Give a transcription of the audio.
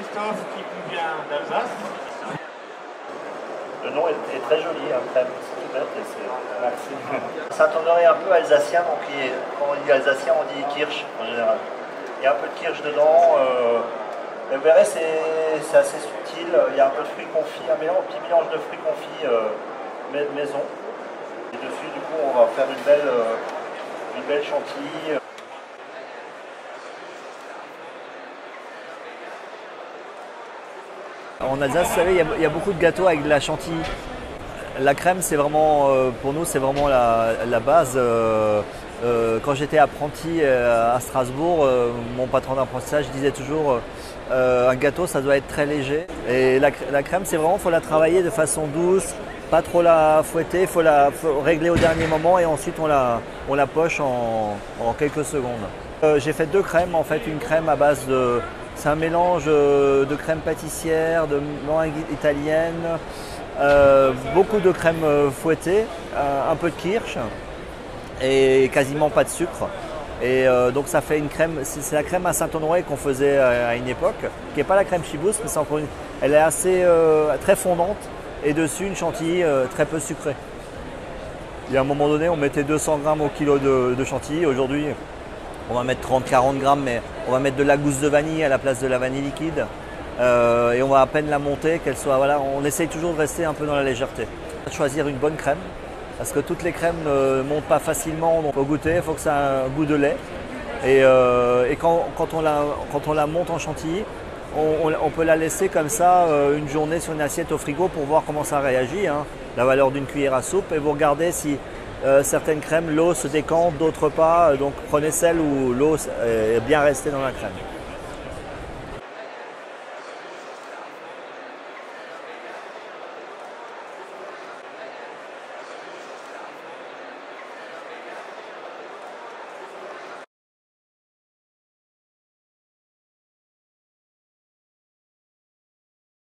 Christophe qui nous vient d'Alsace. Le nom est très joli, hein, crème, c'est tout bête. Merci. Saint-Honoré est un peu alsacien, donc quand on dit alsacien, on dit kirsch en général. Il y a un peu de kirsch dedans. Mais vous verrez, c'est assez subtil. Il y a un peu de fruits confits, un petit mélange de fruits confits maison. Et dessus, du coup, on va faire une belle chantilly. En Alsace, vous savez, il y a beaucoup de gâteaux avec de la chantilly. La crème, c'est vraiment, pour nous, c'est vraiment la base. Quand j'étais apprenti à Strasbourg, mon patron d'apprentissage disait toujours un gâteau, ça doit être très léger. Et la crème, c'est vraiment, il faut la travailler de façon douce, pas trop la fouetter, il faut régler au dernier moment et ensuite on la poche en quelques secondes. J'ai fait deux crèmes, en fait, une crème à base de... C'est un mélange de crème pâtissière, de meringue italienne, beaucoup de crème fouettée, un peu de kirsch et quasiment pas de sucre. Et donc ça fait une crème, c'est la crème à Saint-Honoré qu'on faisait à une époque, qui n'est pas la crème Chibousse, mais c'est encore elle est assez très fondante et dessus une chantilly très peu sucrée. Il y a un moment donné, on mettait 200 grammes au kilo de chantilly. Aujourd'hui, on va mettre 30-40 grammes, mais on va mettre de la gousse de vanille à la place de la vanille liquide. Et on va à peine la monter, qu'elle soit. Voilà, on essaye toujours de rester un peu dans la légèreté. Choisir une bonne crème, parce que toutes les crèmes ne montent pas facilement. Donc au goûter, il faut que ça ait un goût de lait. Et quand on la monte en chantilly, on peut la laisser comme ça une journée sur une assiette au frigo pour voir comment ça réagit, hein, la valeur d'une cuillère à soupe. Et vous regardez si certaines crèmes, l'eau se décante, d'autres pas. Donc prenez celle où l'eau est bien restée dans la crème.